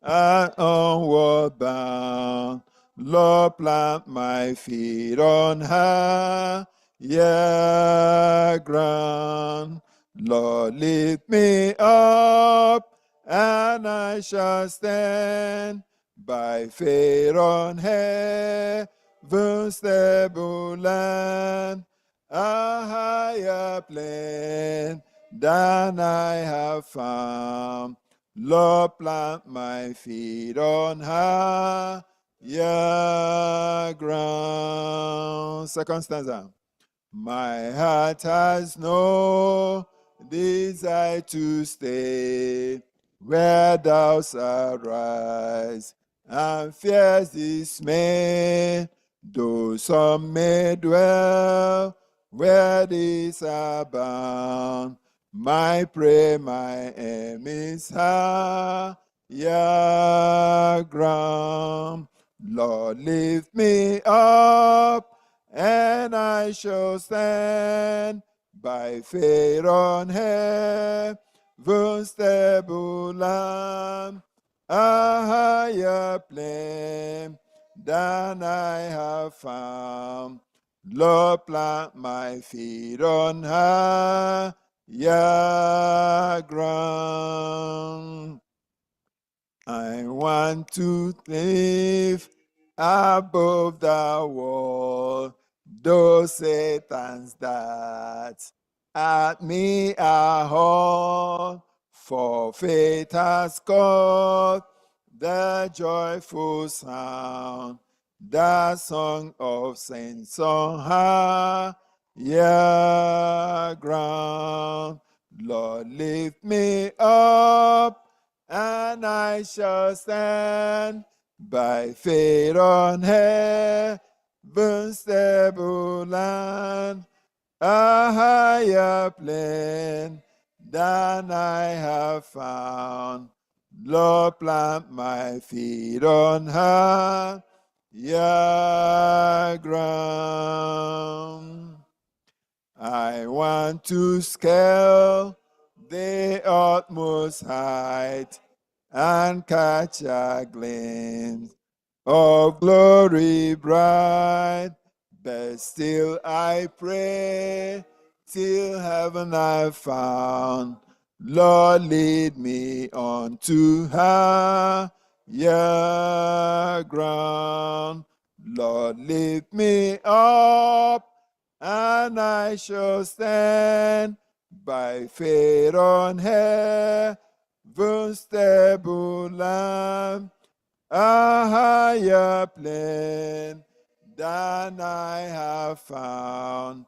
and onward bound. Lord, plant my feet on higher ground. Lord, lift me up, and I shall stand by faith on heaven's stable land, a higher plane than I have found. Lord, plant my feet on higher ground. Second stanza. My heart has no desire to stay where doubts arise and fears dismay, though some may dwell where these are bound. My prayer, my aim is higher ground. Lord, lift me up, and I shall stand by faith on heaven's stable land, a higher plane than I have found. Lord, plant my feet on higher ground. I want to live above the world, those Satan's darts at me are hurled, for faith has caught the joyful sound, the song of saints on higher ground. Lord, lift me up, and I shall stand by faith on heaven's stable land, a higher plane than I have found. Lord, plant my feet on higher ground. I want to scale the utmost height and catch a glimpse of glory bright. But still I pray till heaven I've found. Lord, lead me on to higher ground. Lord, lift me up, and I shall stand by faith on heaven's stable land, a higher plane than I have found.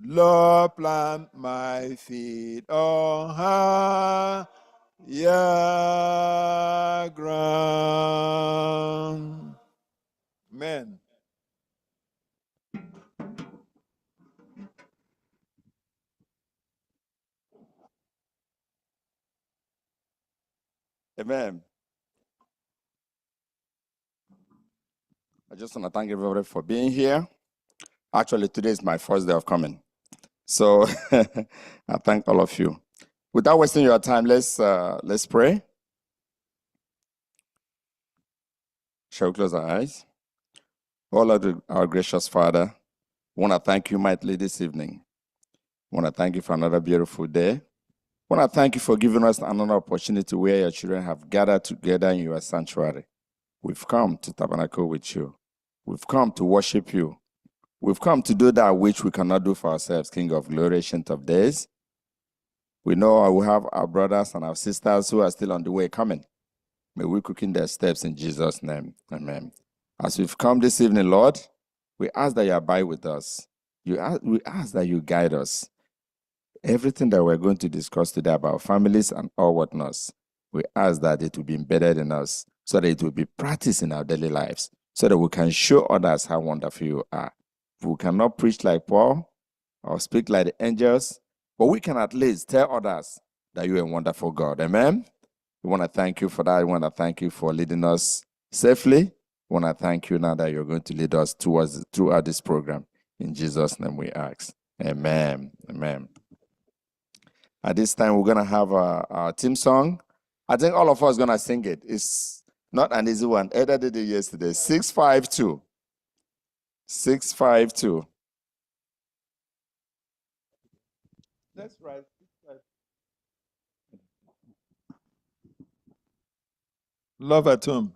Lord, plant my feet on higher ground. Amen. Amen. I just want to thank everybody for being here. Actually, today is my first day of coming. So I thank all of you. Without wasting your time, let's pray. Shall we close our eyes? Oh Lord, our gracious Father, I want to thank you mightily this evening. I want to thank you for another beautiful day. I want to thank you for giving us another opportunity where your children have gathered together in your sanctuary. We've come to tabernacle with you. We've come to worship you. We've come to do that which we cannot do for ourselves, King of glory, Ancient of days. We know we have our brothers and our sisters who are still on the way coming. May we quicken their steps in Jesus' name. Amen. As we've come this evening, Lord, we ask that you abide with us. We ask that you guide us. Everything that we're going to discuss today about families and all whatnot, we ask that it will be embedded in us so that it will be practiced in our daily lives so that we can show others how wonderful you are. We cannot preach like Paul or speak like the angels, but we can at least tell others that you are a wonderful God. Amen? We want to thank you for that. We want to thank you for leading us safely. We want to thank you now that you're going to lead us throughout this program. In Jesus' name we ask. Amen. Amen. At this time, we're going to have our theme song. I think all of us are going to sing it. It's Not an easy one. Eda did it yesterday. 652. 652. Let's write. Love at home.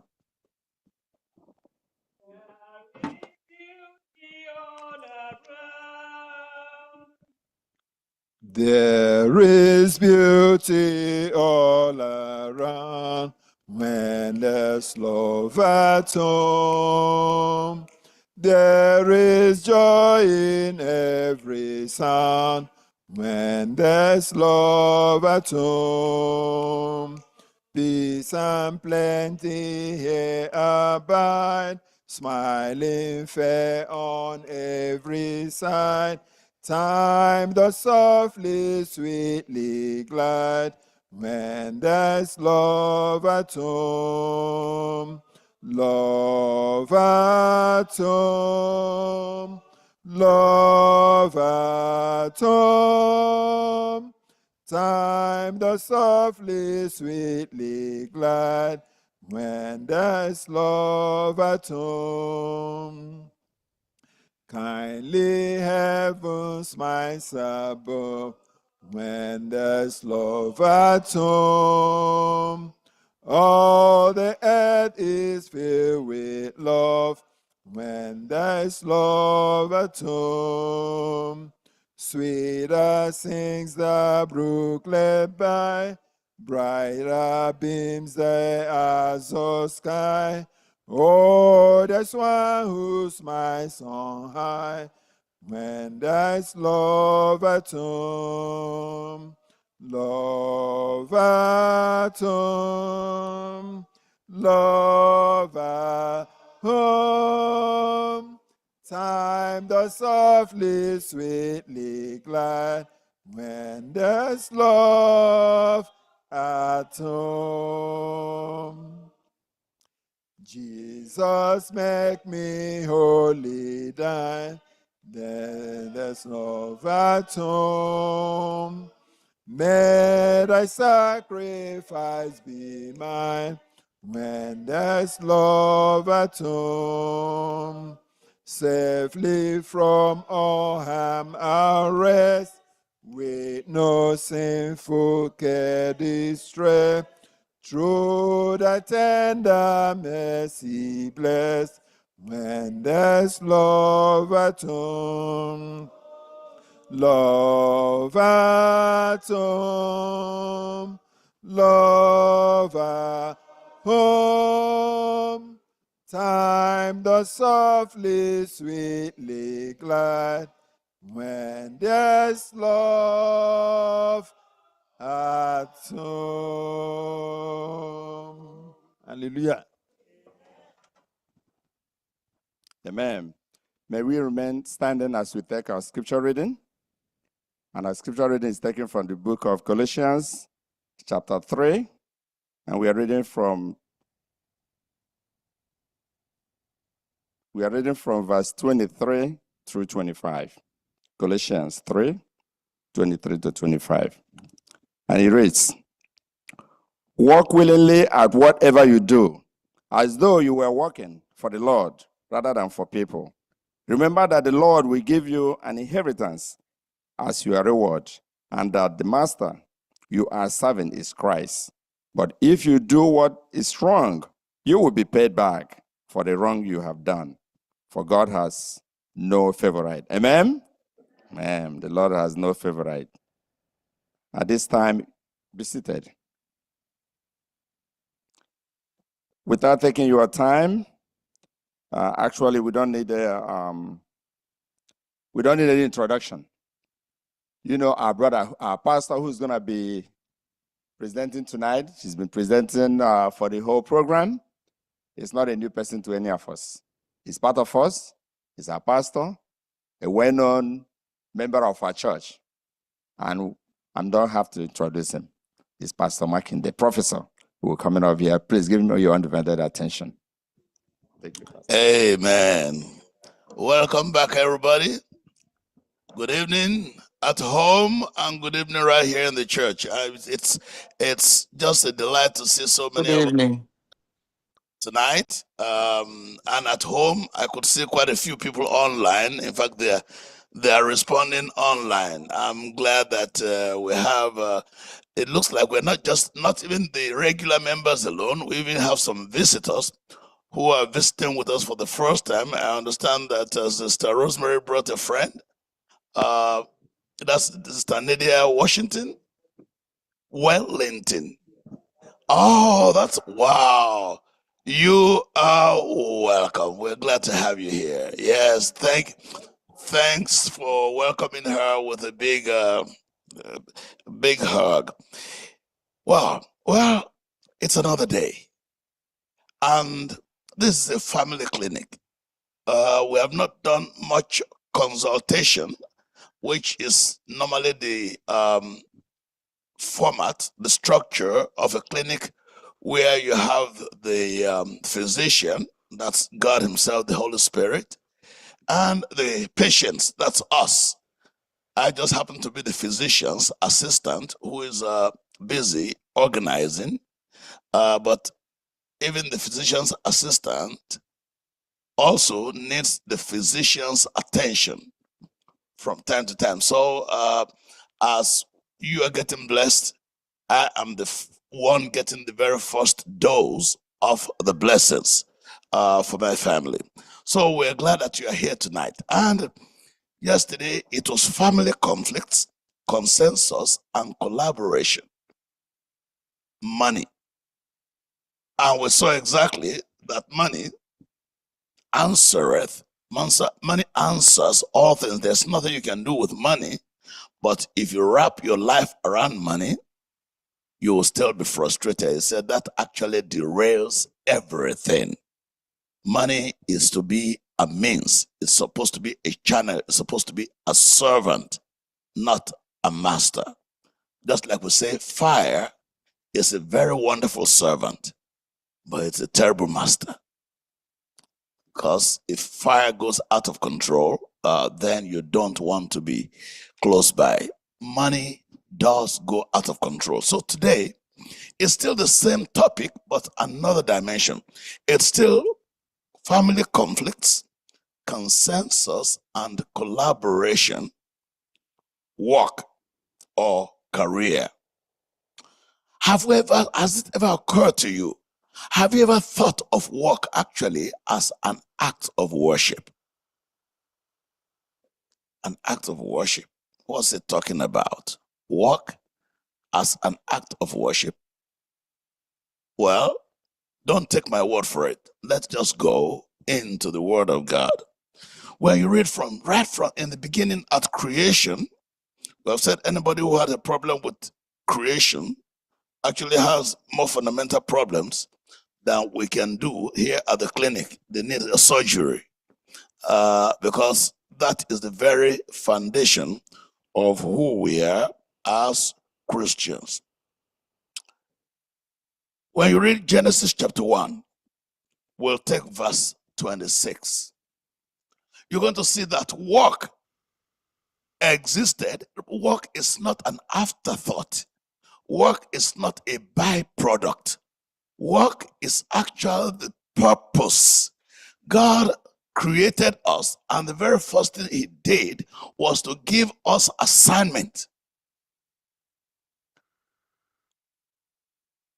There is beauty all around when there's love at home. There is joy in every sound when there's love at home. Peace and plenty here abide, smiling fair on every side. Time does softly, sweetly glide when there's love at home. Love at home. Love at home. Time does softly, sweetly glide when there's love at home. Kindly heaven smiles above when there's love at home. All the earth is filled with love when there's love at home. Sweeter sings the brooklet by, brighter beams the azure sky. Oh, there's one who smiles on high when there's love at home. Love at home. Love at home. Time does softly, sweetly glide when there's love at home. Jesus, make me holy thine, then there's love at home. May thy sacrifice be mine when there's love at home. Safely from all harm I'll rest, with no sinful care distress. Through thy tender mercy blessed, when there's love at home. Love at home. Love at home. Time does softly, sweetly glide when there's love at home. Hallelujah. Amen. May we remain standing as we take our scripture reading. And our scripture reading is taken from the book of Colossians, chapter 3. And we are reading from verse 23 through 25. Colossians 3, 23 to 25. And it reads, "Work willingly at whatever you do, as though you were working for the Lord rather than for people. Remember that the Lord will give you an inheritance as your reward, and that the master you are serving is Christ. But if you do what is wrong, you will be paid back for the wrong you have done. For God has no favorite." Amen? Amen. The Lord has no favorite. At this time, be seated. Without taking your time, actually, we don't need any introduction. You know, our brother, our pastor, who's going to be presenting tonight. She's been presenting for the whole program. He's not a new person to any of us. He's part of us. He's our pastor, a well-known member of our church. And I don't have to introduce him. He's Pastor Markin, the professor, who will come in over here. Please give him your undivided attention. Thank you, Pastor. Amen. Welcome back, everybody. Good evening at home and good evening right here in the church. It's just a delight to see so many. Good evening. tonight. And at home, I could see quite a few people online. In fact, they are responding online. I'm glad that we have. It looks like we're not even the regular members alone. We even have some visitors who are visiting with us for the first time. I understand that Sister Rosemary brought a friend. That's Sister Nadia Wellington. Oh, that's wow. You are welcome. We're glad to have you here. Yes, thanks for welcoming her with a big hug. Well, it's another day. And this is a family clinic. We have not done much consultation, which is normally the format, the structure of a clinic where you have the physician, that's God Himself, the Holy Spirit, and the patients, that's us. I just happen to be the physician's assistant who is busy organizing, but even the physician's assistant also needs the physician's attention from time to time. So as you are getting blessed, I am the one getting the very first dose of the blessings for my family. So we're glad that you are here tonight. And yesterday it was family conflicts, consensus, and collaboration. Money. And we saw exactly that money answereth. Money answers all things. There's nothing you can do with money, but if you wrap your life around money, you will still be frustrated. He said that actually derails everything. Money is to be a means. It's supposed to be a channel. It's supposed to be a servant, not a master. Just like we say, fire is a very wonderful servant, but it's a terrible master. Because if fire goes out of control, then you don't want to be close by. Money does go out of control. So today, it's still the same topic, but another dimension. It's still family conflicts, consensus, and collaboration, work or career. Has it ever occurred to you? Have you ever thought of work actually as an act of worship? An act of worship. What's it talking about? Work as an act of worship. Well, don't take my word for it. Let's just go into the Word of God. When you read right from in the beginning at creation, we have said anybody who had a problem with creation actually has more fundamental problems than we can do here at the clinic. They need a surgery because that is the very foundation of who we are as Christians. When you read Genesis chapter 1, we'll take verse 26. You're going to see that work existed. Work is not an afterthought. Work is not a byproduct. Work is actually the purpose. God created us, and the very first thing He did was to give us assignment.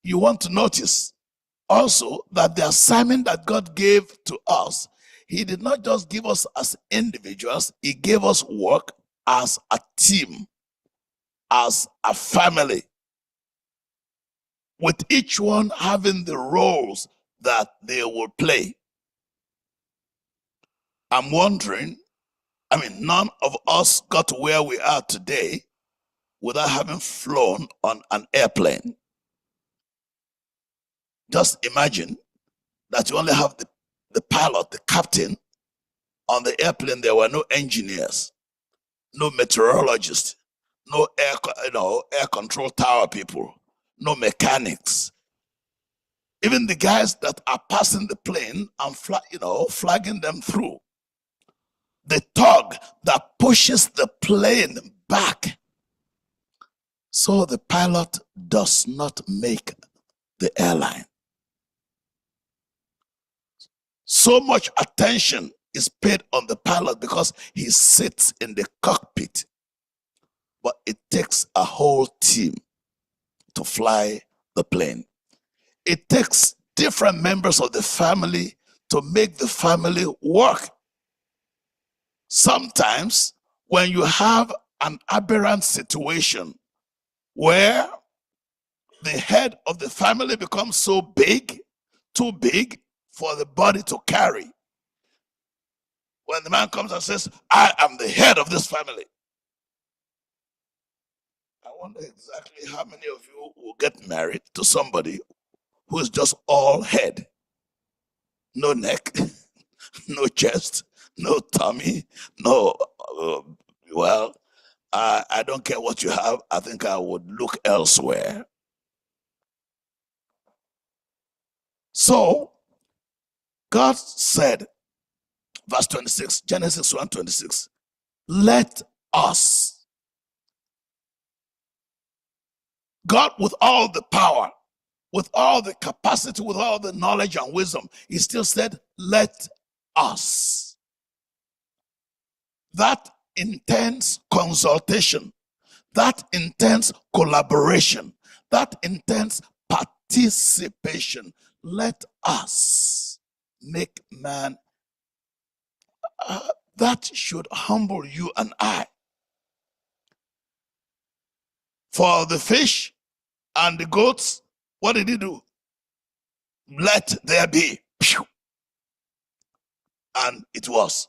You want to notice also that the assignment that God gave to us, He did not just give us as individuals, He gave us work as a team, as a family, with each one having the roles that they will play. I'm wondering, none of us got to where we are today without having flown on an airplane. Just imagine that you only have the pilot, the captain. On the airplane, there were no engineers, no meteorologists, no air control tower people, no mechanics. Even the guys that are passing the plane and flagging them through. The tug that pushes the plane back. So the pilot does not make the airline. So much attention is paid on the pilot because he sits in the cockpit. But it takes a whole team to fly the plane. It takes different members of the family to make the family work. Sometimes when you have an aberrant situation where the head of the family becomes so big, too big for the body to carry. When the man comes and says, I am the head of this family. I wonder exactly how many of you will get married to somebody who is just all head. No neck, no chest, no tummy, no, I don't care what you have. I think I would look elsewhere. So, God said, verse 26, Genesis 1:26, let us. God, with all the power, with all the capacity, with all the knowledge and wisdom, he still said, let us. That intense consultation, that intense collaboration, that intense participation, let us make man. That should humble you and I. For the fish and the goats, what did he do? Let there be. And it was.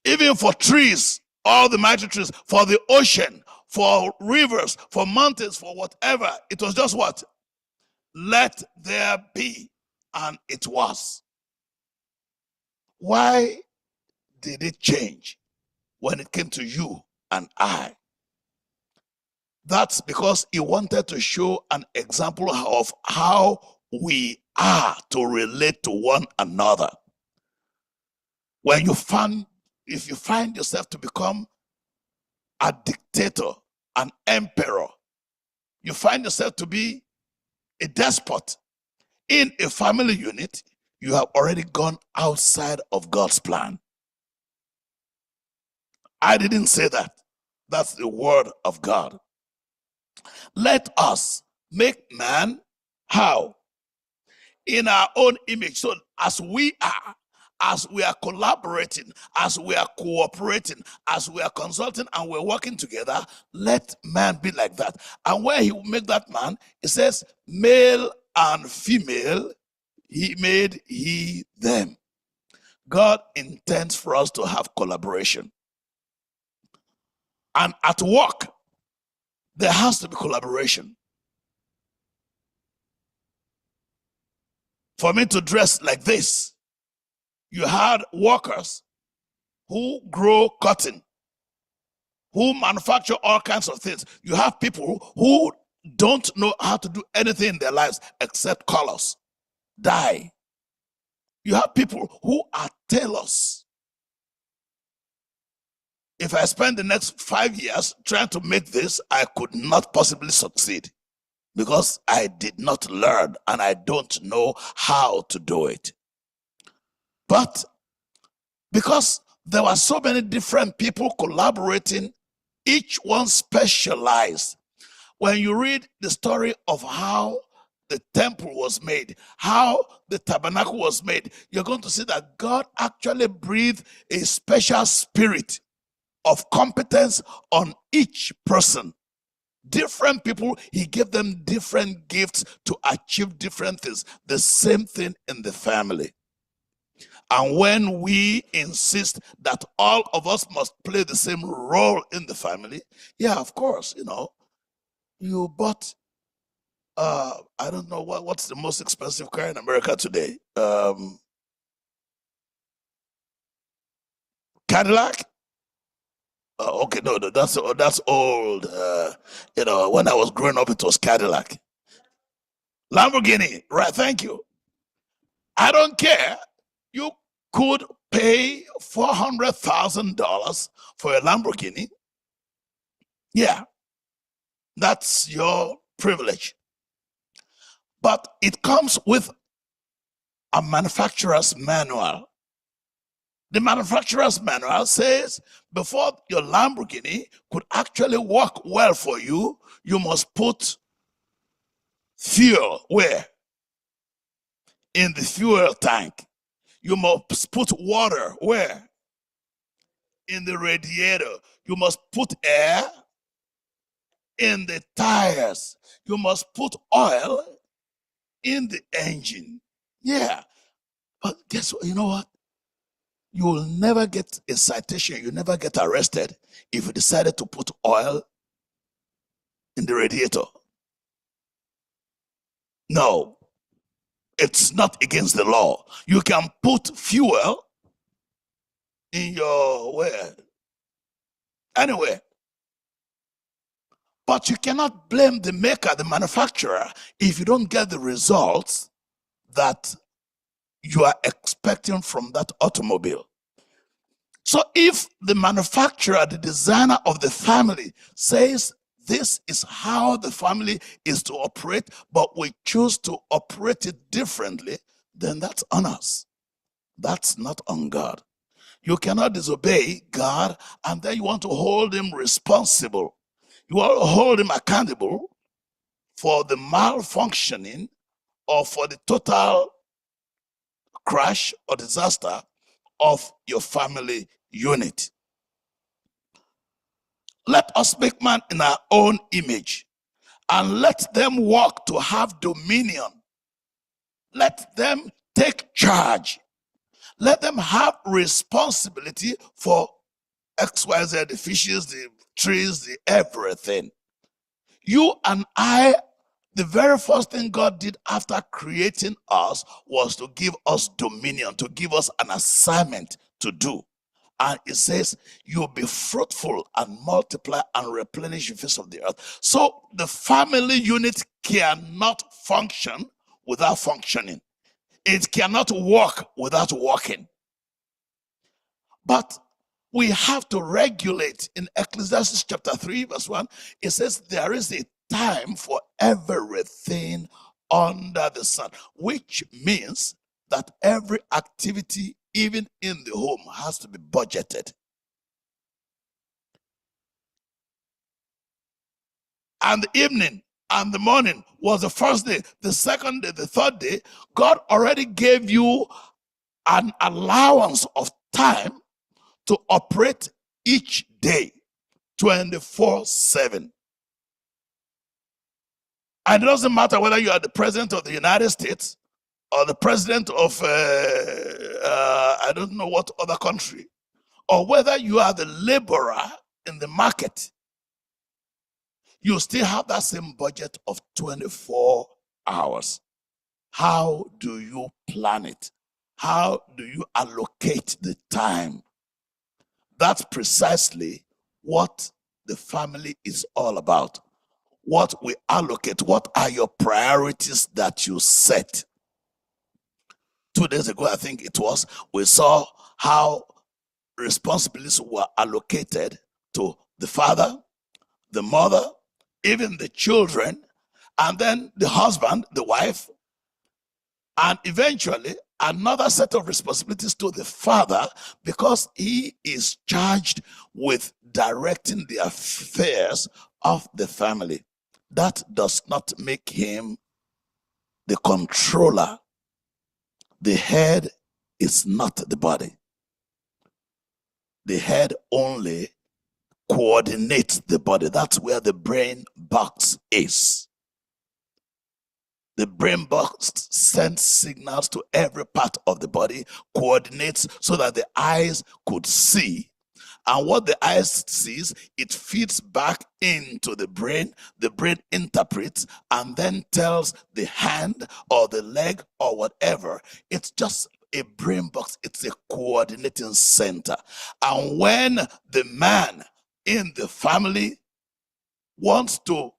Even for trees, all the mighty trees, for the ocean, for rivers, for mountains, for whatever, it was just what? Let there be. And it was. Why did it change when it came to you and I? That's because he wanted to show an example of how we are to relate to one another. If you find yourself to become a dictator, an emperor, you find yourself to be a despot in a family unit, you have already gone outside of God's plan. I didn't say that. That's the word of God. Let us make man how? In our own image. So as we are collaborating, as we are cooperating, as we are consulting and we're working together, let man be like that. And where he will make that man, it says male and female, he made he them. God intends for us to have collaboration. And at work, there has to be collaboration. For me to dress like this, you had workers who grow cotton, who manufacture all kinds of things. You have people who don't know how to do anything in their lives except colors, dye. You have people who are tailors. If I spend the next 5 years trying to make this, I could not possibly succeed because I did not learn and I don't know how to do it. But because there were so many different people collaborating, each one specialized. When you read the story of how the temple was made, how the tabernacle was made, you're going to see that God actually breathed a special spirit of competence on each person. Different people, he gave them different gifts to achieve different things. The same thing in the family. And when we insist that all of us must play the same role in the family, yeah, of course, you bought, I don't know what's the most expensive car in America today. Cadillac? Okay, no, that's old. When I was growing up, it was Cadillac. Lamborghini, right? Thank you. I don't care. You could pay $400,000 for a Lamborghini. Yeah, that's your privilege. But it comes with a manufacturer's manual. The manufacturer's manual says before your Lamborghini could actually work well for you, you must put fuel where? In the fuel tank. You must put water where? In the radiator. You must put air in the tires. You must put oil in the engine. Yeah. But guess what? You know what? You will never get a citation. You'll never get arrested if you decided to put oil in the radiator. No, it's not against the law. You can put fuel in your where? Anywhere. But you cannot blame the maker, the manufacturer, if you don't get the results that you are expecting from that automobile. So if the manufacturer, the designer of the family says this is how the family is to operate, but we choose to operate it differently, then that's on us. That's not on God. You cannot disobey God and then you want to hold him responsible. You want to hold him accountable for the malfunctioning or for the total crash or disaster of your family unit. Let us make man in our own image and let them walk to have dominion. Let them take charge. Let them have responsibility for XYZ, the fishes, the trees, the everything. You and I, the very first thing God did after creating us was to give us dominion, to give us an assignment to do. And it says, you'll be fruitful and multiply and replenish the face of the earth. So the family unit cannot function without functioning. It cannot work without working. But we have to regulate. In Ecclesiastes chapter 3, verse 1, it says there is a time for everything under the sun, which means that every activity, even in the home, has to be budgeted. And the evening and the morning was the first day, the second day, the third day. God already gave you an allowance of time to operate each day 24/7. And it doesn't matter whether you are the president of the United States or the president of I don't know what other country, or whether you are the laborer in the market, you still have that same budget of 24 hours. How do you plan it? How do you allocate the time? That's precisely what the family is all about. What we allocate, what are your priorities that you set? 2 days ago, I think it was, we saw how responsibilities were allocated to the father, the mother, even the children, and then the husband, the wife, and eventually another set of responsibilities to the father, because he is charged with directing the affairs of the family. That does not make him the controller. The head is not the body. The head only coordinates the body. That's where the brain box is. The brain box sends signals to every part of the body, coordinates so that the eyes could see. And what the eyes sees, it feeds back into the brain interprets, and then tells the hand or the leg or whatever. It's just a brain box. It's a coordinating center. And when the man in the family wants to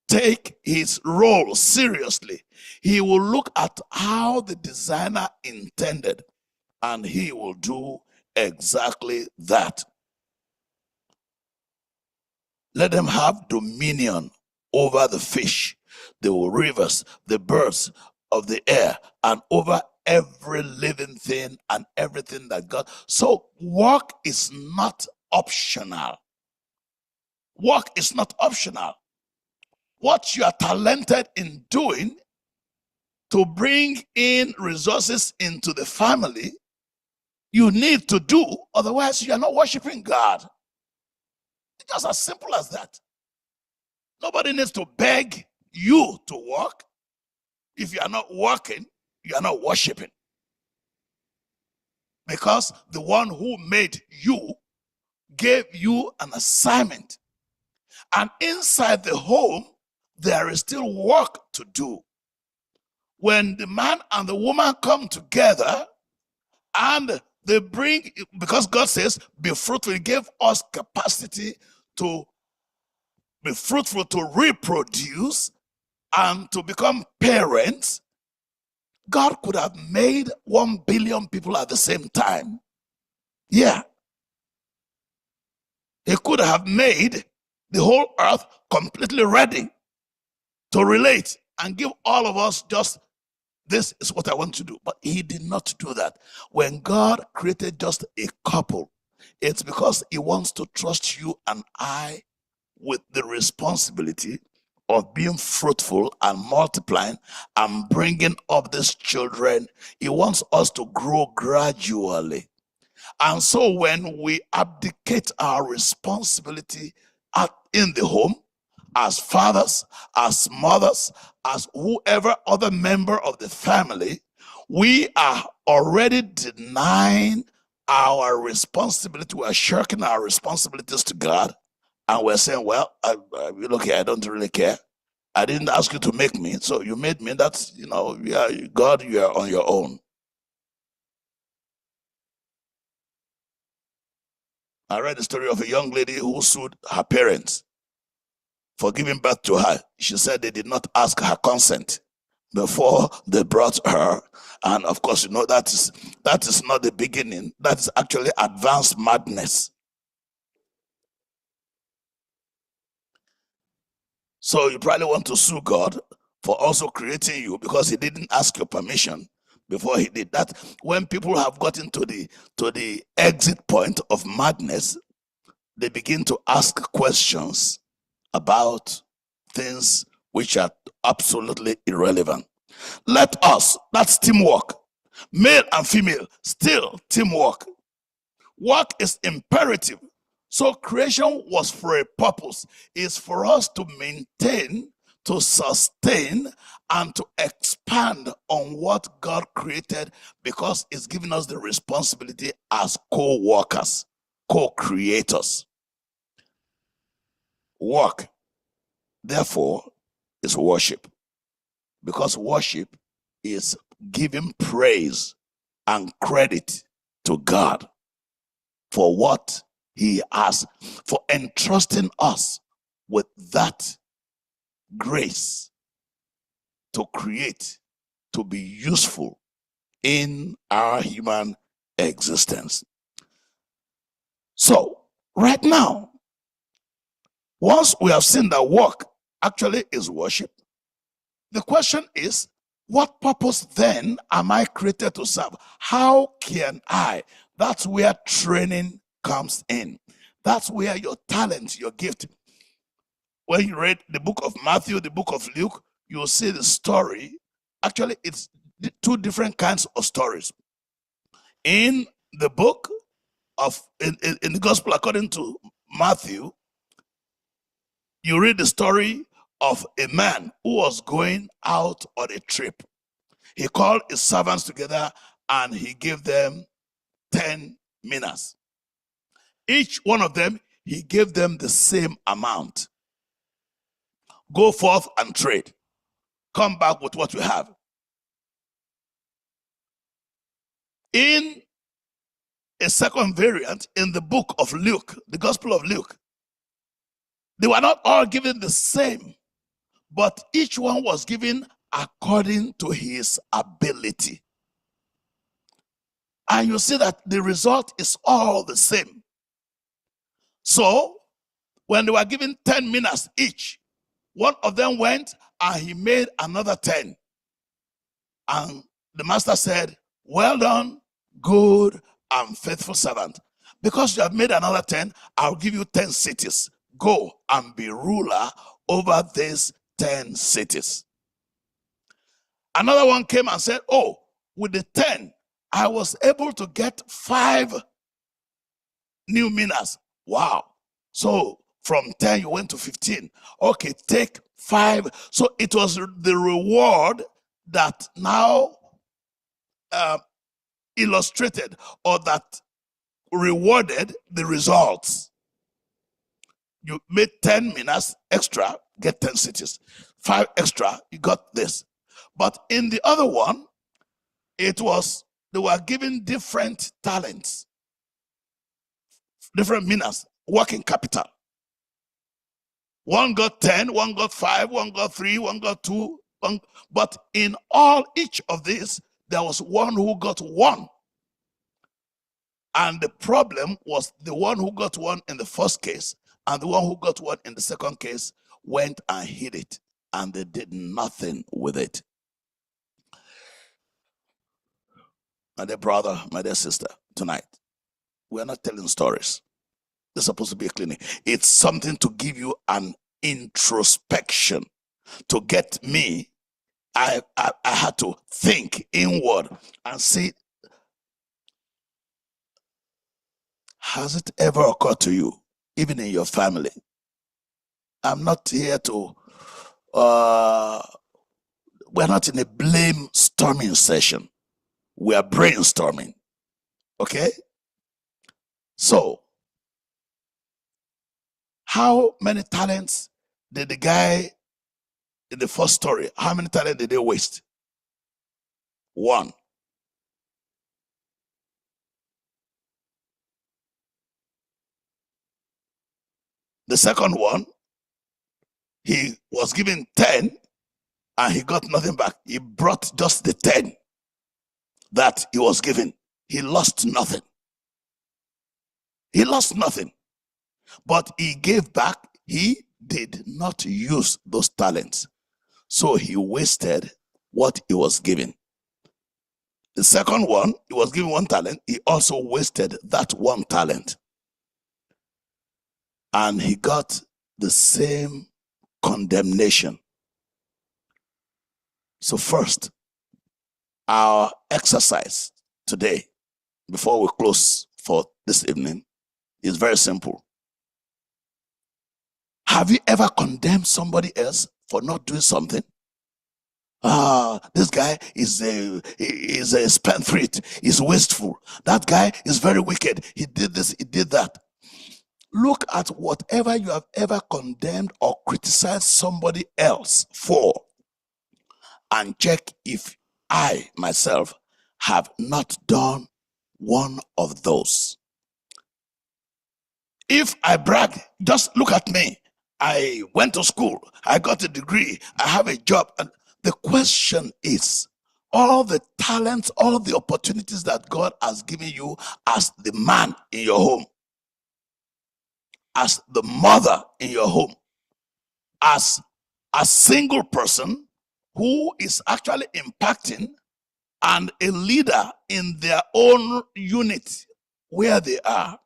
take his role seriously, he will look at how the designer intended, and he will do exactly that. Let them have dominion over the fish, the rivers, the birds, of the air and over every living thing and everything that God. So work is not optional. Work is not optional. What you are talented in doing to bring in resources into the family, you need to do, otherwise you are not worshiping God. It's just as simple as that. Nobody needs to beg you to work. If you are not working, you are not worshiping. Because the one who made you gave you an assignment. And inside the home, there is still work to do. When the man and the woman come together and they bring, because God says, be fruitful, He gave us capacity to be fruitful, to reproduce, and to become parents. God could have made 1 billion people at the same time. Yeah. He could have made the whole earth completely ready to relate and give all of us just, this is what I want to do. But He did not do that. When God created just a couple, it's because He wants to trust you and I with the responsibility of being fruitful and multiplying and bringing up these children. He wants us to grow gradually. And so when we abdicate our responsibility in the home, as fathers, as mothers, as whoever other member of the family, we are already denying our responsibility. We are shirking our responsibilities to God. And we're saying, well, look here, I don't really care. I didn't ask you to make me, so you made me. That's, yeah, God, you are on your own. I read the story of a young lady who sued her parents for giving birth to her. She said they did not ask her consent before they brought her. And of course, that is not the beginning. That is actually advanced madness. So you probably want to sue God for also creating you because He didn't ask your permission before He did that. When people have gotten to the exit point of madness, they begin to ask questions about things which are absolutely irrelevant. Let us, that's teamwork. Male and female, still teamwork. Work is imperative. So creation was for a purpose. It's for us to maintain, to sustain, and to expand on what God created, because it's giving us the responsibility as co-workers, co-creators. Work, therefore, is worship, because worship is giving praise and credit to God for what He has, for entrusting us with that grace to create, to be useful in our human existence. So, right now, once we have seen that work actually is worship, the question is, what purpose then am I created to serve? How can I? That's where training comes in. That's where your talent, your gift. When you read the book of Matthew, the book of Luke, you'll see the story. Actually, it's two different kinds of stories. In the book of, in the gospel according to Matthew, you read the story of a man who was going out on a trip. He called his servants together and he gave them 10 minas. Each one of them, he gave them the same amount. Go forth and trade. Come back with what you have. In a second variant, in the book of Luke, the Gospel of Luke, they were not all given the same, but each one was given according to his ability. And you see that the result is all the same. So, when they were given 10 minas each, one of them went and he made another 10. And the master said, well done, good and faithful servant. Because you have made another 10, I'll give you 10 cities. Go and be ruler over these 10 cities. Another one came and said, oh, with the 10, I was able to get 5 new minas. Wow. So from 10, you went to 15. Okay, take 5. So it was the reward that now illustrated or that rewarded the results. You made 10 minas extra, get 10 cities. 5 extra, you got this. But in the other one, it was, they were given different talents, different minas, working capital. One got 10, one got 5, one got 3, one got 2. But in all, each of these, there was one who got 1. And the problem was the one who got 1 in the first case and the one who got 1 in the second case went and hid it, and they did nothing with it. My dear brother, my dear sister, tonight, we're not telling stories. This is supposed to be a clinic. It's something to give you an introspection. To get me, I had to think inward and see, has it ever occurred to you, even in your family? I'm not here to, we're not in a blame storming session. We are brainstorming. Okay? So, how many talents did the guy in the first story, how many talents did they waste? 1. The second one, he was given 10 and he got nothing back. He brought just the 10 that he was given. He lost nothing. He lost nothing. But he gave back. He did not use those talents. So he wasted what he was given. The second one, he was given 1 talent. He also wasted that 1 talent. And he got the same condemnation. So first, our exercise today, before we close for this evening, is very simple. Have you ever condemned somebody else for not doing something? This guy is a spendthrift, he's wasteful. That guy is very wicked. He did this, he did that. Look at whatever you have ever condemned or criticized somebody else for, and check if I, myself, have not done one of those. If I brag, just look at me. I went to school, I got a degree, I have a job. And the question is, all the talents, all the opportunities that God has given you as the man in your home, as the mother in your home, as a single person who is actually impacting and a leader in their own unit where they are,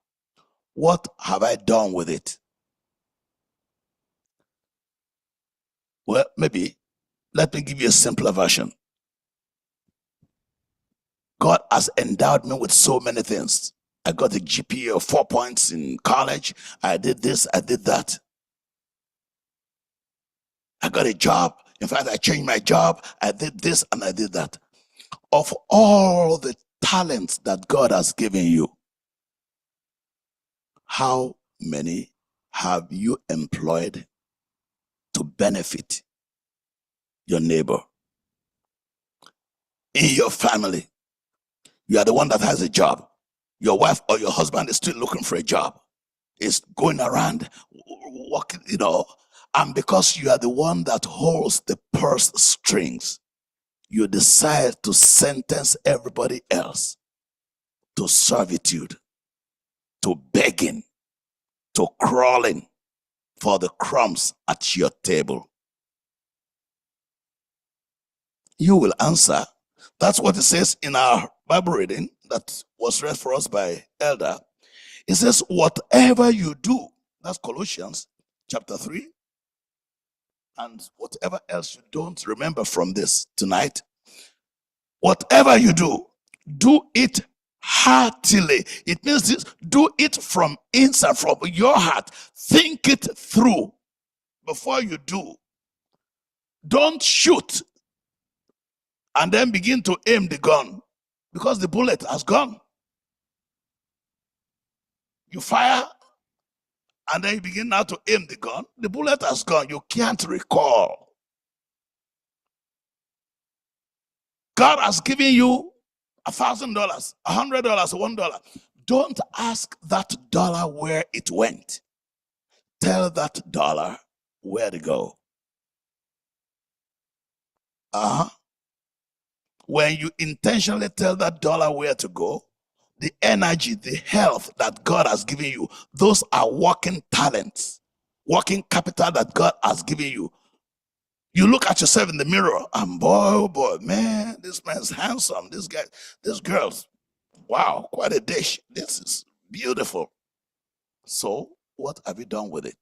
what have I done with it? Well, maybe let me give you a simpler version. God has endowed me with so many things. I got a GPA of 4 points in college. I did this, I did that. I got a job. In fact, I changed my job. I did this and I did that. Of all the talents that God has given you, how many have you employed to benefit your neighbor? In your family, you are the one that has a job. Your wife or your husband is still looking for a job. Is going around working, and because you are the one that holds the purse strings, you decide to sentence everybody else to servitude, to begging, to crawling for the crumbs at your table. You will answer, That's what it says in our Bible reading that was read for us by Elder. It says, whatever you do, that's Colossians chapter 3, and whatever else you don't remember from this tonight, whatever you do it heartily. It means this: do it from inside, from your heart. Think it through before you do. Don't shoot and then begin to aim the gun, because the bullet has gone. You fire and then you begin now to aim the gun. The bullet has gone. You can't recall. God has given you $1,000, $100, $1. Don't ask that dollar where it went. Tell that dollar where to go. When you intentionally tell that dollar where to go, the energy, the health that God has given you, those are working talents, working capital that God has given you. You look at yourself in the mirror and boy, oh boy, man, this man's handsome. This guy, this girl's, wow, quite a dish. This is beautiful. So what have you done with it?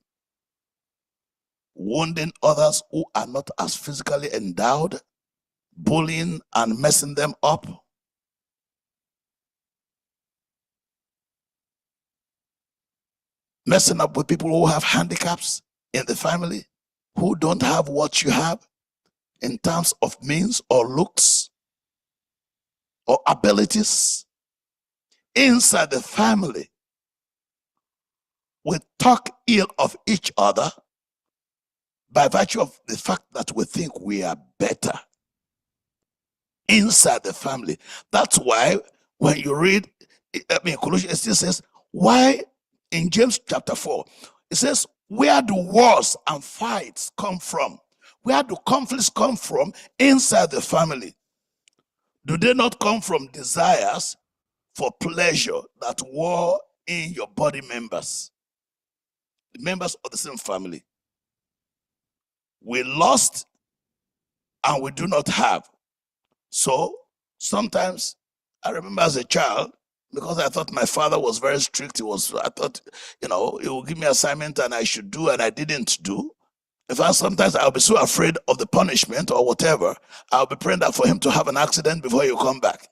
Wounding others who are not as physically endowed, bullying and messing them up. Messing up with people who have handicaps in the family, who don't have what you have in terms of means or looks or abilities. Inside the family, we talk ill of each other by virtue of the fact that we think we are better. Inside the family. That's why when you read, Colossians, it still says, why in James chapter 4, it says, where do wars and fights come from? Where do conflicts come from? Inside the family. Do they not come from desires for pleasure that war in your body members? The members of the same family. We lost and we do not have. So sometimes I remember as a child, because I thought my father was very strict, I thought, he will give me assignment and I should do, and I didn't do. In fact, sometimes I'll be so afraid of the punishment or whatever, I'll be praying that for him to have an accident before you come back,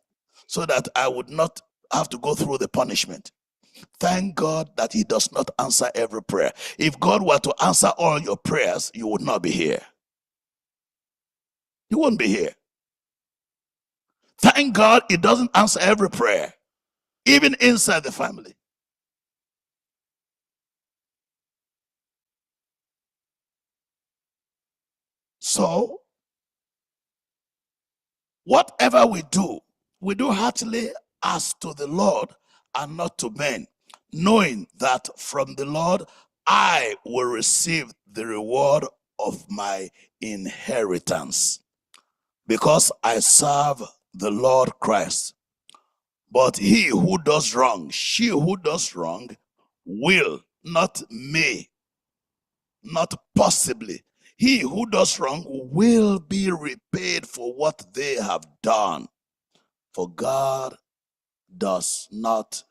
so that I would not have to go through the punishment. Thank God that he does not answer every prayer. If God were to answer all your prayers, you would not be here. You wouldn't be here. Thank God it doesn't answer every prayer, even inside the family. So, whatever we do heartily as to the Lord and not to men, knowing that from the Lord I will receive the reward of my inheritance, because I serve the Lord Christ. But he who does wrong, she who does wrong, will, not may, not possibly. He who does wrong will be repaid for what they have done. For God does not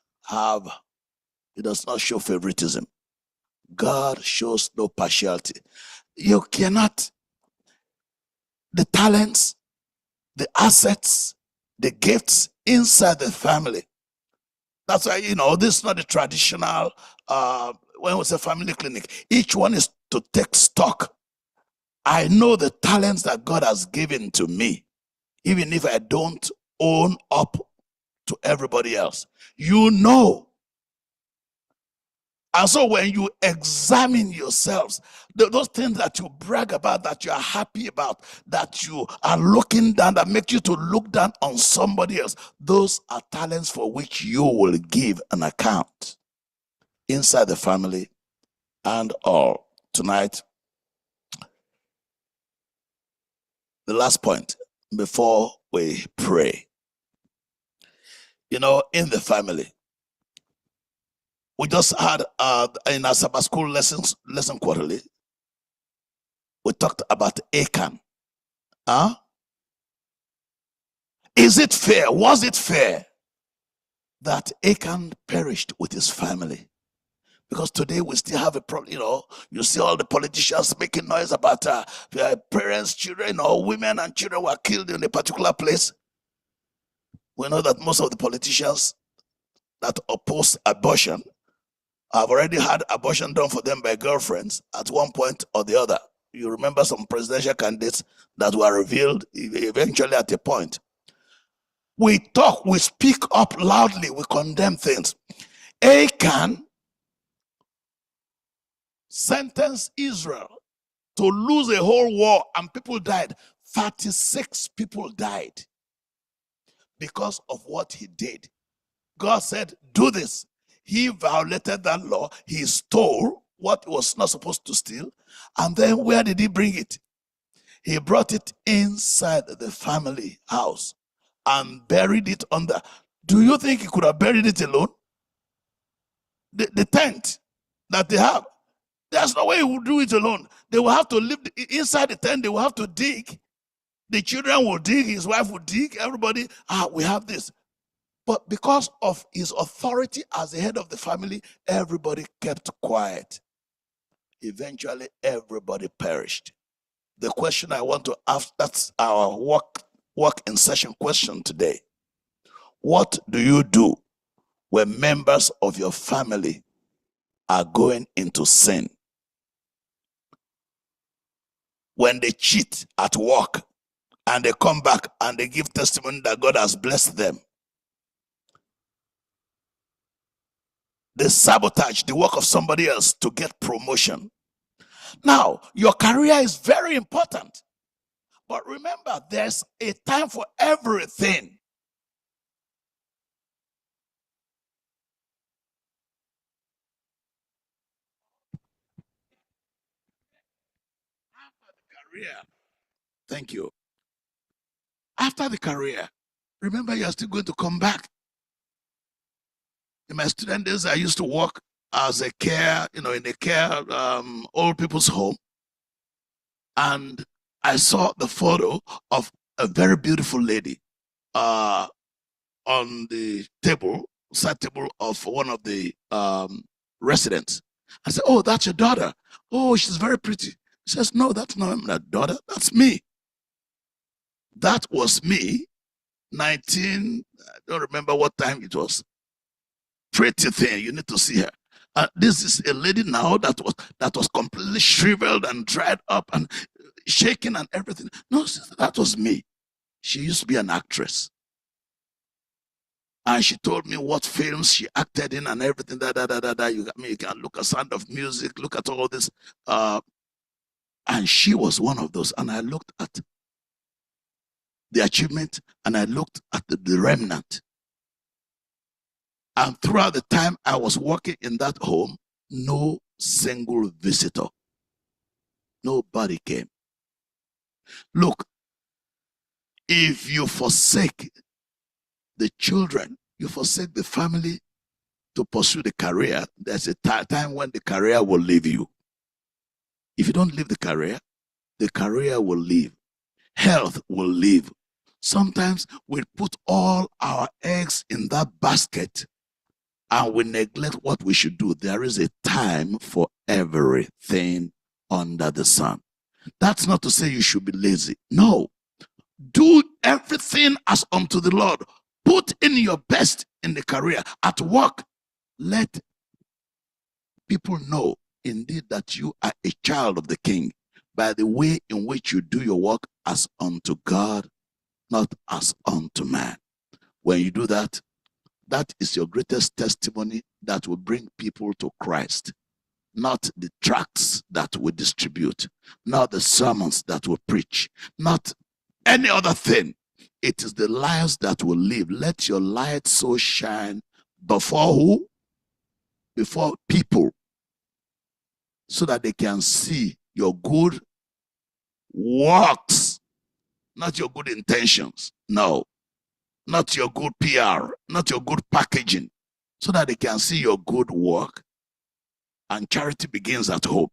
show favoritism. God shows no partiality. You cannot, the talents, the assets, the gifts inside the family. That's why, this is not a traditional, when we say family clinic, each one is to take stock. I know the talents that God has given to me, even if I don't own up to everybody else. And so when you examine yourselves, those things that you brag about, that you are happy about, that you are looking down, that make you to look down on somebody else, those are talents for which you will give an account inside the family and all. Tonight, the last point before we pray. In the family, we just had in our Sabbath school lesson quarterly, we talked about Achan. Is it fair? Was it fair that Achan perished with his family? Because today we still have a problem. You see all the politicians making noise about their parents, children, or women and children were killed in a particular place. We know that most of the politicians that oppose abortion have already had abortion done for them by girlfriends at one point or the other. You remember some presidential candidates that were revealed eventually at a point. We talk, we speak up loudly, we condemn things. Achan sentenced Israel to lose a whole war, and people died. 36 people died because of what he did. God said, do this. He violated that law. He stole what he was not supposed to steal. And then where did he bring it? He brought it inside the family house and buried it under. Do you think he could have buried it alone? The tent that they have, there's no way he would do it alone. They will have to live inside the tent. They will have to dig. The children will dig. His wife will dig. Everybody, we have this. But because of his authority as the head of the family, everybody kept quiet. Eventually, everybody perished. The question I want to ask, that's our work in session question today. What do you do when members of your family are going into sin? When they cheat at work and they come back and they give testimony that God has blessed them. They sabotage the work of somebody else to get promotion. Now, your career is very important. But remember, there's a time for everything. After the career, thank you. After the career, remember, you're still going to come back. In my student days, I used to work as a care, in a care old people's home. And I saw the photo of a very beautiful lady on the side table of one of the residents. I said, oh, that's your daughter. Oh, she's very pretty. She says, no, that's not my daughter. That's me. That was me, 19, I don't remember what time it was. Pretty thin, you need to see her. This is a lady now that was completely shriveled and dried up and shaking and everything. No, that was me. She used to be an actress. And she told me what films she acted in and everything. You can look at Sound of Music, look at all this. And she was one of those. And I looked at the achievement and I looked at the remnant. And throughout the time I was working in that home, no single visitor. Nobody came. Look, if you forsake the children, you forsake the family to pursue the career, there's a time when the career will leave you. If you don't leave the career will leave. Health will leave. Sometimes we put all our eggs in that basket and we neglect what we should do. There is a time for everything under the sun. That's not to say you should be lazy. No. Do everything as unto the Lord. Put in your best in the career. At work, let people know indeed that you are a child of the King by the way in which you do your work as unto God, not as unto man. When you do that, that is your greatest testimony that will bring people to Christ. Not the tracts that we distribute, not the sermons that we preach, not any other thing. It is the lives that will live. Let your light so shine before who? Before people, so that they can see your good works, not your good intentions. No, not your good PR, not your good packaging, so that they can see your good work. And charity begins at home.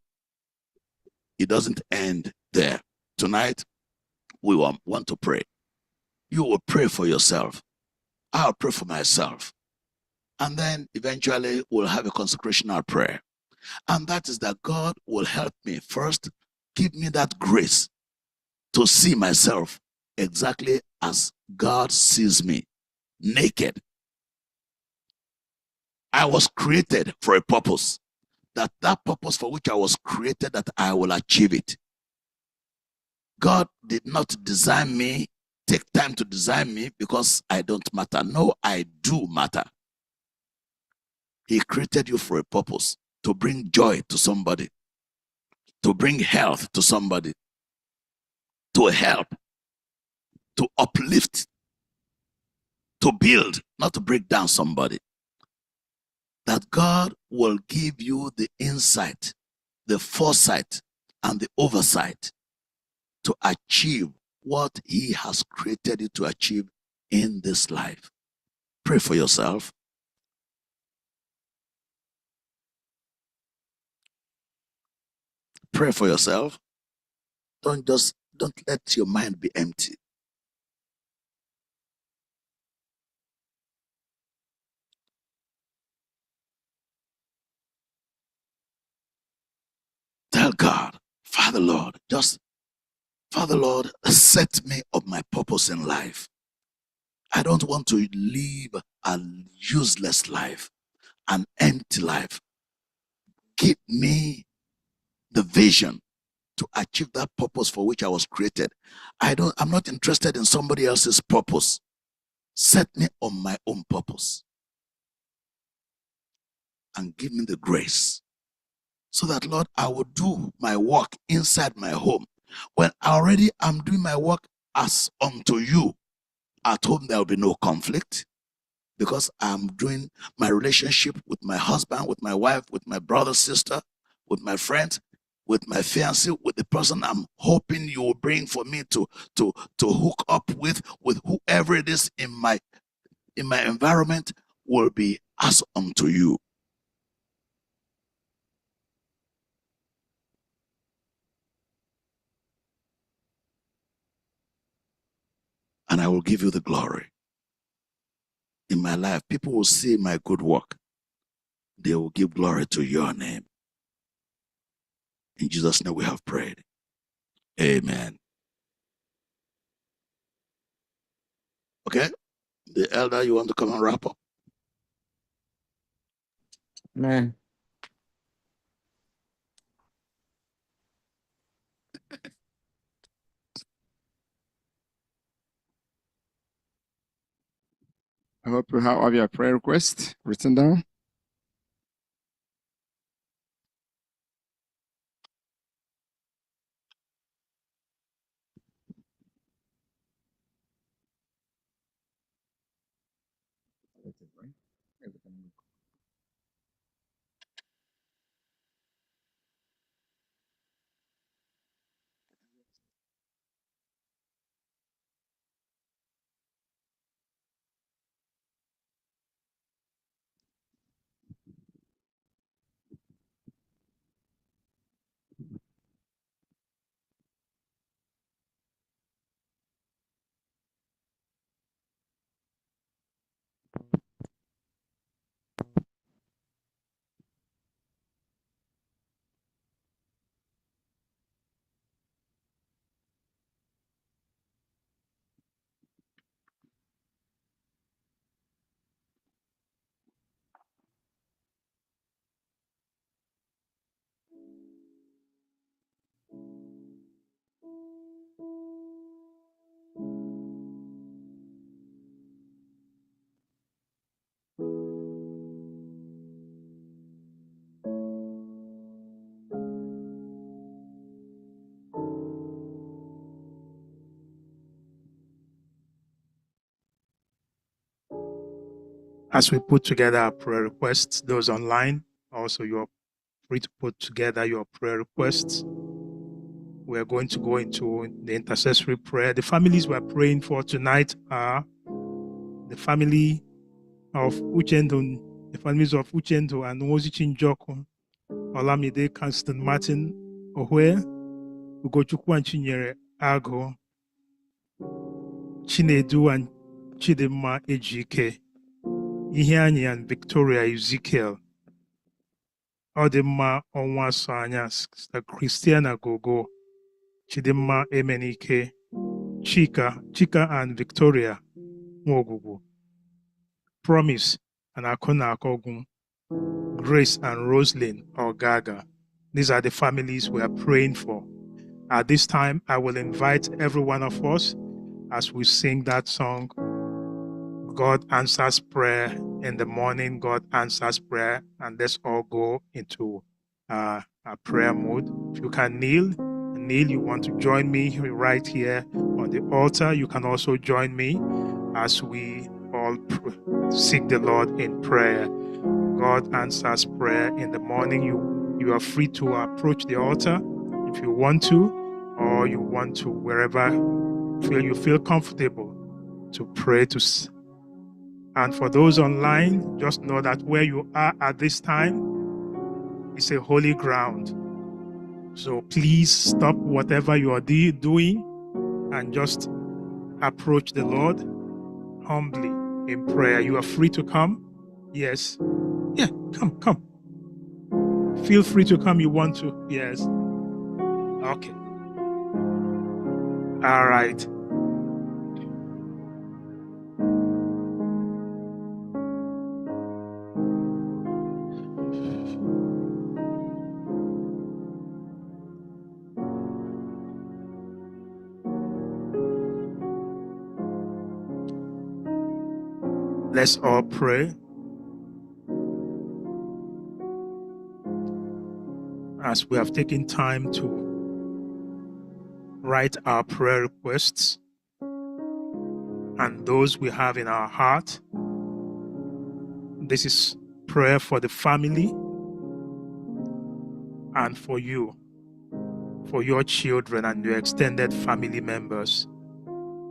It doesn't end there. Tonight, we want to pray. you will pray for yourself. I'll pray for myself. And then eventually we'll have a consecrational prayer. And that is that God will help me first, give me that grace to see myself exactly as God sees me, naked. I was created for a purpose. That purpose for which I was created, that I will achieve it. God did not design me, take time to design me because I don't matter. No, I do matter. He created you for a purpose, to bring joy to somebody, to bring health to somebody, to help, to uplift, to build, not to break down somebody. That God will give you the insight, the foresight, and the oversight to achieve what He has created you to achieve in this life. Pray for yourself. Pray for yourself. Don't let your mind be empty. Tell God, Father Lord, set me on my purpose in life. I don't want to live a useless life, an empty life. Give me the vision to achieve that purpose for which I was created. I'm not interested in somebody else's purpose. Set me on my own purpose. And give me the grace so that, Lord, I will do my work inside my home. When I already am doing my work as unto you, at home there will be no conflict because I'm doing my relationship with my husband, with my wife, with my brother, sister, with my friend, with my fiancé, with the person I'm hoping you will bring for me to hook up with whoever it is in my environment will be as unto you. And I will give you the glory. In my life, people will see my good work. They will give glory to your name. In Jesus' name we have prayed. Amen. Okay? The elder, you want to come and wrap up? Amen. I hope you have your prayer request written down. As we put together our prayer requests, those online, also you're free to put together your prayer requests. We're going to go into the intercessory prayer. The families we're praying for tonight are the family of Uchendo, the families of Uchendo and Wozichi Njoko, Olamide, Constant Martin, Ohwe, Ugochukwu and Chinyere Ago, Chinedu and Chidimma Ejike, Ihiani and Victoria Ezekiel, Odimma Onwasanya, Sister Christiana Gogo, Chidimma Emenike, Chika and Victoria Mogugu, Promise and Akona Akogun, Grace and Roslyn Ogaga. These are the families we are praying for. At this time, I will invite every one of us as we sing that song, God answers prayer in the morning, God answers prayer, and let's all go into a prayer mode. If you can kneel, you want to join me right here on the altar, you can also join me as we all seek the Lord in prayer. God answers prayer in the morning. You are free to approach the altar if you want to, or you want to wherever you feel comfortable to pray to. And for those online, just know that where you are at this time is a holy ground. So please stop whatever you are doing and just approach the Lord humbly in prayer. You are free to come. Yes. Yeah, come. Feel free to come. You want to. Yes. Okay. All right. Let's all pray. As we have taken time to write our prayer requests and those we have in our heart. This is prayer for the family and for you, for your children and your extended family members.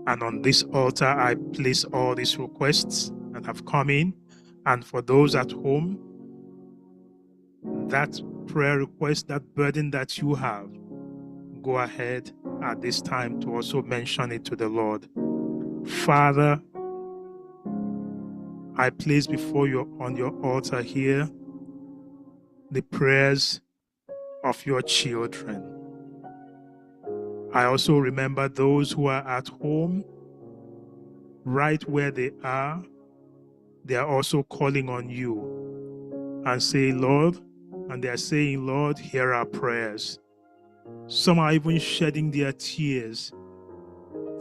And on this altar, I place all these requests that have come in. And for those at home, that prayer request, that burden that you have, go ahead at this time to also mention it to the Lord. Father, I place before you on your altar here the prayers of your children. I also remember those who are at home, right where they are also calling on you and say, Lord, and they are saying, Lord, hear our prayers. Some are even shedding their tears.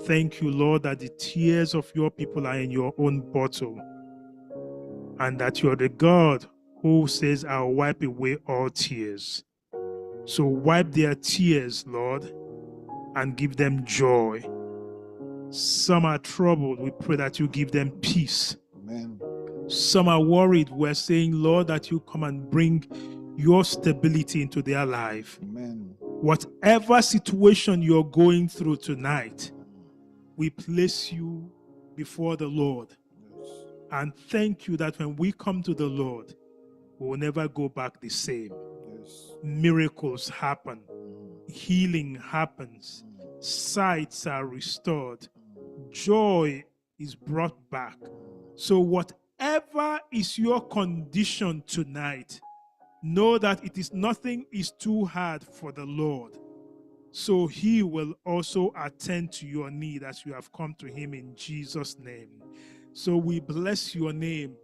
Thank you, Lord, that the tears of your people are in your own bottle, and that you're the God who says, I'll wipe away all tears. So wipe their tears, Lord, and give them joy. Some are troubled. We pray that you give them peace. Amen. Some are worried. We're saying, Lord, that you come and bring your stability into their life. Amen. Whatever situation you're going through tonight, we place you before the Lord. Yes. And thank you that when we come to the Lord, we will never go back the same. Yes. Miracles happen. Healing happens. Sights are restored. Joy is brought back. So whatever is your condition tonight, know that nothing is too hard for the Lord. So he will also attend to your need as you have come to him in Jesus' name. So we bless your name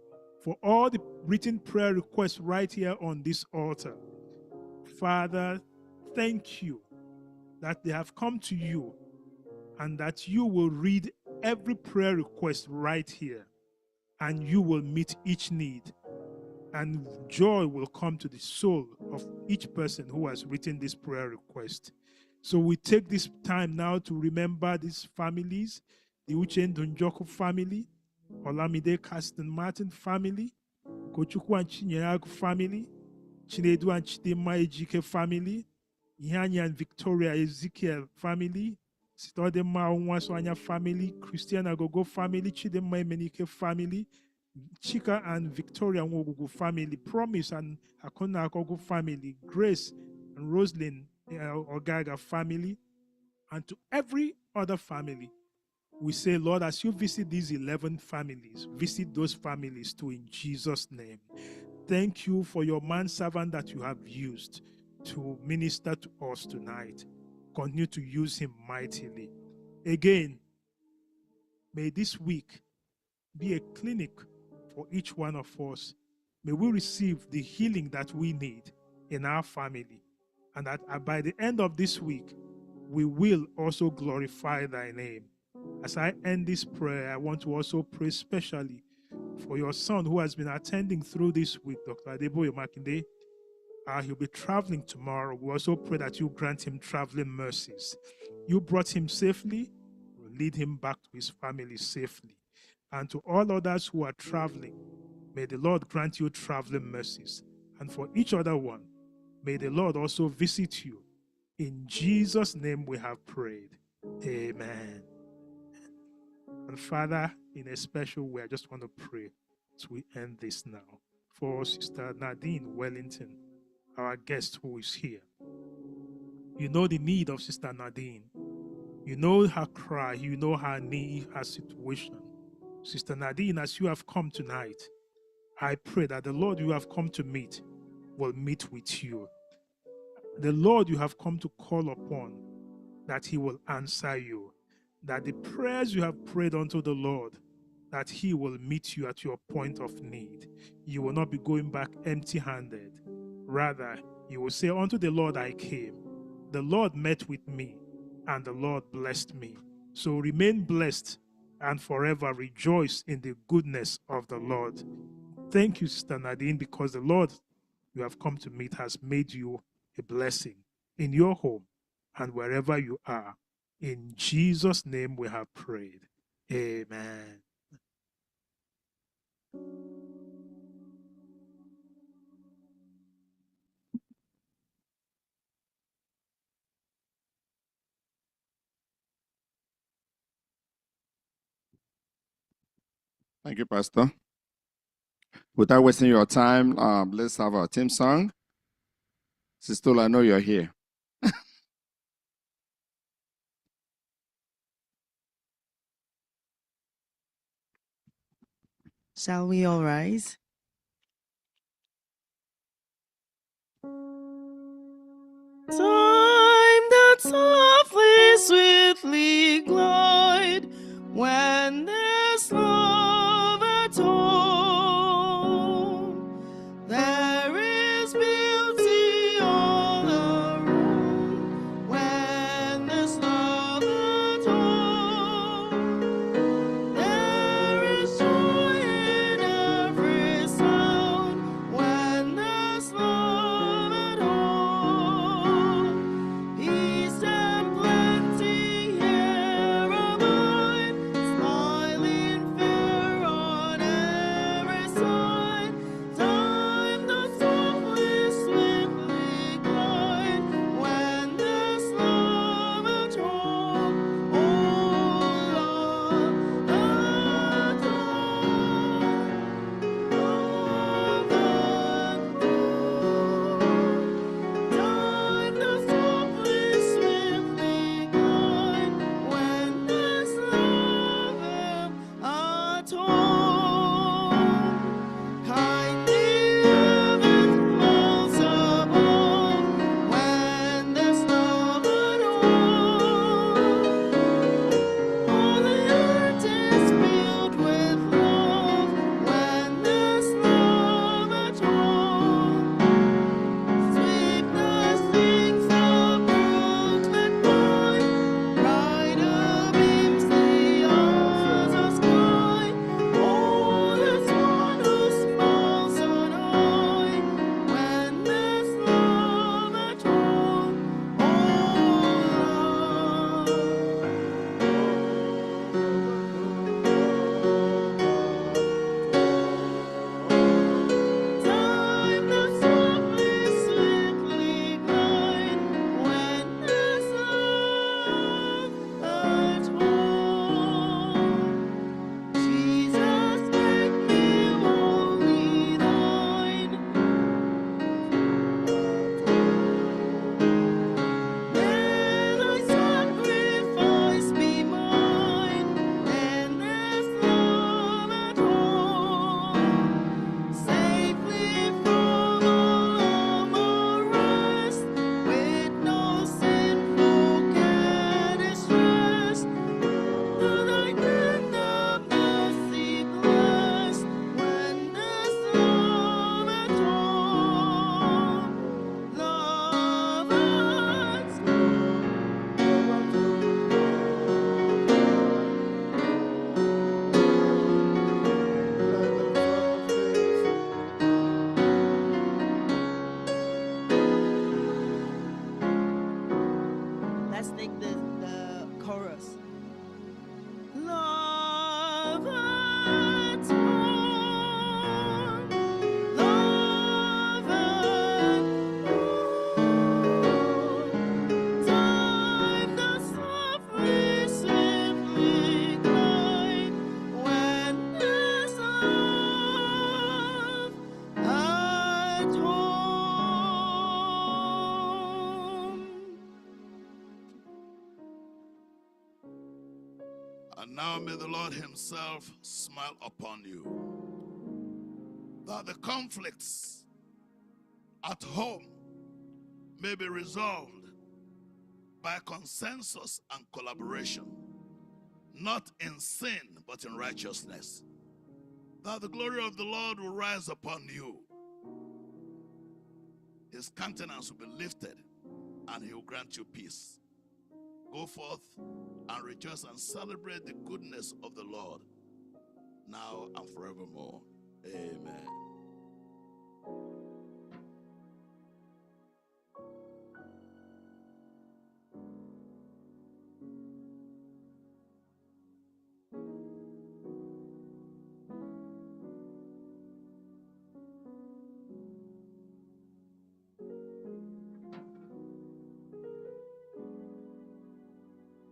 for all the written prayer requests right here on this altar. Father, thank you that they have come to you and that you will read every prayer request right here and you will meet each need, and joy will come to the soul of each person who has written this prayer request. So we take this time now to remember these families, the Uche Ndunjoku family, Olamide Caston Martin family, Kochukwu and Chinyeragu family, Chinedu and Chidimma Ejike family, Ihanya and Victoria Ezekiel family, Sitodema Onwaswanya family, Christiana Gogo family, Chidimma Emenike family, Chika and Victoria Nwogugu family, Promise and Akona Akogu family, Grace and Roslyn Ogaga family, and to every other family We say, Lord, as you visit these 11 families, visit those families too in Jesus' name. Thank you for your manservant that you have used to minister to us tonight. Continue to use him mightily. Again, may this week be a clinic for each one of us. May we receive the healing that we need in our family. And that by the end of this week, we will also glorify thy name. As I end this prayer, I want to also pray specially for your son who has been attending through this week, Dr. Adeboye Makinde. He'll be traveling tomorrow. We also pray that you grant him traveling mercies. You brought him safely, lead him back to his family safely. And to all others who are traveling, may the Lord grant you traveling mercies. And for each other one, may the Lord also visit you. In Jesus' name we have prayed. Amen. And Father, in a special way, I just want to pray as we end this now for Sister Nadine Wellington, our guest who is here. You know the need of Sister Nadine. You know her cry. You know her need, her situation. Sister Nadine, as you have come tonight, I pray that the Lord you have come to meet will meet with you. The Lord you have come to call upon, that he will answer you. That the prayers you have prayed unto the Lord, that he will meet you at your point of need. You will not be going back empty-handed. Rather, you will say, unto the Lord I came. The Lord met with me, and the Lord blessed me. So remain blessed and forever rejoice in the goodness of the Lord. Thank you, Sister Nadine, because the Lord you have come to meet has made you a blessing in your home and wherever you are. In Jesus' name we have prayed. Amen. Thank you, Pastor. Without wasting your time, let's have our team song. Sister, I know you're here. Shall we all rise? Time that softly, sweetly glide when there's love at home. There is beauty all around when there's love at home. There is joy in every sound when there's love at home. Peace and plenty here abide, smile And now may the Lord himself smile upon you, that the conflicts at home may be resolved by consensus and collaboration, not in sin, but in righteousness. That the glory of the Lord will rise upon you. His countenance will be lifted, and he will grant you peace. Go forth and rejoice and celebrate the goodness of the Lord, now and forevermore. Amen.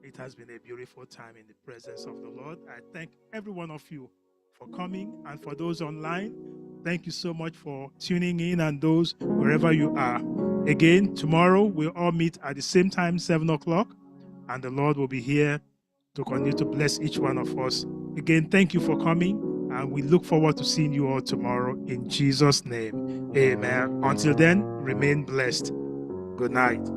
It has been a beautiful time in the presence of the Lord. I thank every one of you for coming, and for those online, thank you so much for tuning in, and those wherever you are. Again, tomorrow we'll all meet at the same time, 7 o'clock, and the Lord will be here to continue to bless each one of us. Again, thank you for coming, and we look forward to seeing you all tomorrow in Jesus' name. Amen. Until then, remain blessed. Good night.